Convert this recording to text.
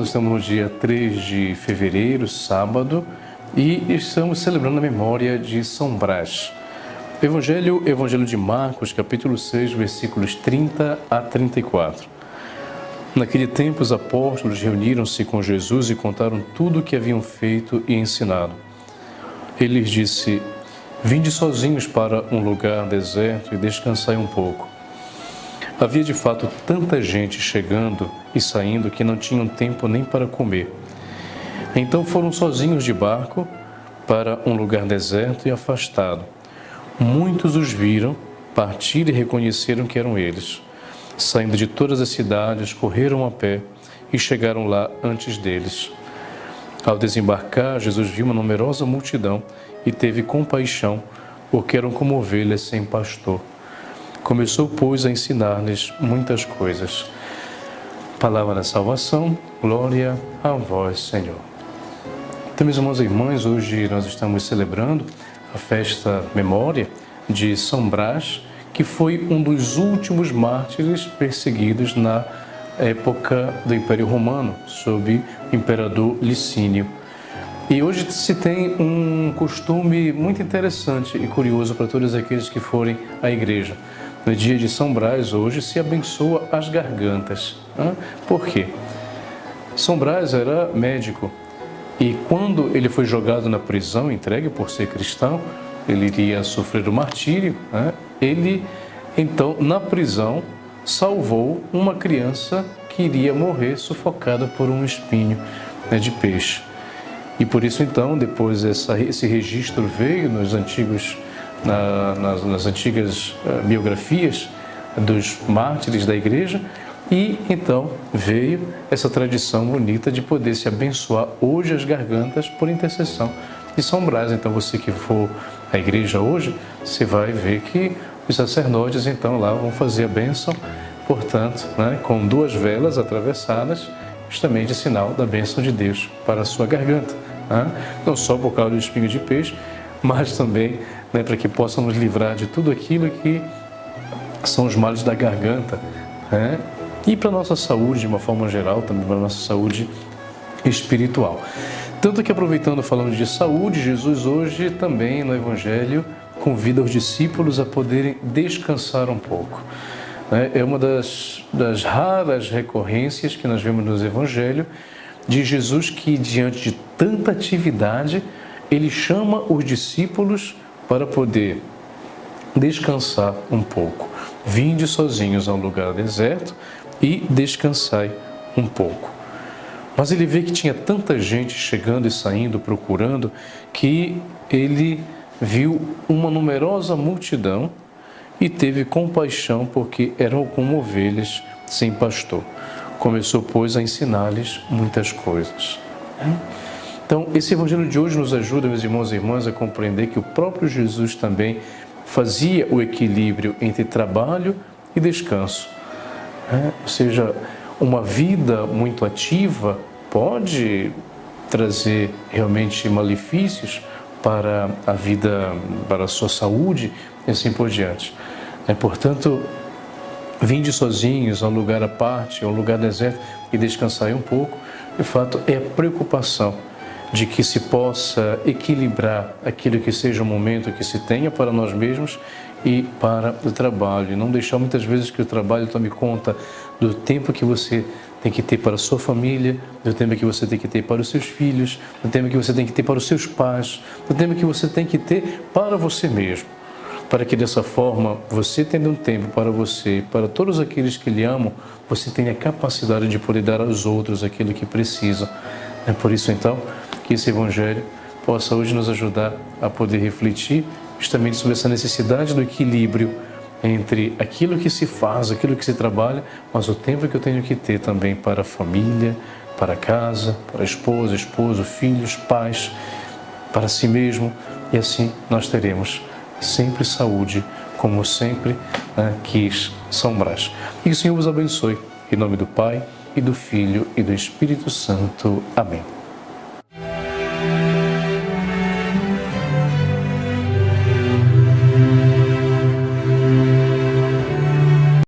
nós estamos no dia 3 de fevereiro, sábado, e estamos celebrando a memória de São Brás. Evangelho de Marcos, capítulo 6, versículos 30 a 34. Naquele tempo, os apóstolos reuniram-se com Jesus e contaram tudo o que haviam feito e ensinado. Ele lhes disse: "Vinde sozinhos para um lugar deserto e descansai um pouco." Havia de fato tanta gente chegando e saindo que não tinham tempo nem para comer. Então foram sozinhos de barco para um lugar deserto e afastado. Muitos os viram partir e reconheceram que eram eles. Saindo de todas as cidades, correram a pé e chegaram lá antes deles. Ao desembarcar, Jesus viu uma numerosa multidão e teve compaixão, porque eram como ovelhas sem pastor. Começou, pois, a ensinar-lhes muitas coisas. Palavra da salvação, glória a vós, Senhor. Então, meus irmãos e irmãs, hoje nós estamos celebrando a festa memória de São Brás, que foi um dos últimos mártires perseguidos na época do Império Romano, sob o imperador Licínio. E hoje se tem um costume muito interessante e curioso para todos aqueles que forem à igreja. No dia de São Brás, hoje, se abençoa as gargantas. Por quê? São Brás era médico e quando ele foi jogado na prisão, entregue por ser cristão, ele iria sofrer o martírio. Ele, então, na prisão, salvou uma criança que iria morrer sufocada por um espinho de peixe. E por isso, então, depois esse registro veio nas antigas biografias dos mártires da igreja, e então veio essa tradição bonita de poder se abençoar hoje as gargantas por intercessão de São Brás. Então, você que for à igreja hoje, você vai ver que os sacerdotes então lá vão fazer a bênção, portanto, com 2 velas atravessadas, justamente sinal da bênção de Deus para a sua garganta. Não só por causa do espinho de peixe, mas também para que possa nos livrar de tudo aquilo que são os males da garganta, e para a nossa saúde, de uma forma geral, também para a nossa saúde espiritual. Tanto que, aproveitando, falando de saúde, Jesus hoje também no Evangelho convida os discípulos a poderem descansar um pouco. É uma das raras recorrências que nós vemos no Evangelho de Jesus, que diante de tanta atividade, ele chama os discípulos para poder descansar um pouco. Vinde sozinhos a um lugar deserto e descansai um pouco. Mas ele vê que tinha tanta gente chegando e saindo, procurando, que ele viu uma numerosa multidão e teve compaixão, porque eram como ovelhas sem pastor. Começou, pois, a ensinar-lhes muitas coisas. Então, esse evangelho de hoje nos ajuda, meus irmãos e irmãs, a compreender que o próprio Jesus também fazia o equilíbrio entre trabalho e descanso. Ou seja, uma vida muito ativa pode trazer realmente malefícios para a vida, para a sua saúde e assim por diante. Portanto, vinde sozinhos a um lugar à parte, a um lugar deserto e descansai um pouco. De fato, é a preocupação de que se possa equilibrar aquilo que seja o momento que se tenha para nós mesmos e para o trabalho. E não deixar muitas vezes que o trabalho tome conta do tempo que você tem que ter para a sua família, do tempo que você tem que ter para os seus filhos, do tempo que você tem que ter para os seus pais, do tempo que você tem que ter para você mesmo. Para que dessa forma, você tendo um tempo para você, para todos aqueles que lhe amam, você tenha a capacidade de poder dar aos outros aquilo que precisam. É por isso, então, que esse Evangelho possa hoje nos ajudar a poder refletir justamente sobre essa necessidade do equilíbrio entre aquilo que se faz, aquilo que se trabalha, mas o tempo que eu tenho que ter também para a família, para a casa, para a esposa, esposo, filhos, pais, para si mesmo, e assim nós teremos sempre saúde, como sempre quis São Brás. E que o Senhor vos abençoe. Em nome do Pai, e do Filho, e do Espírito Santo. Amém.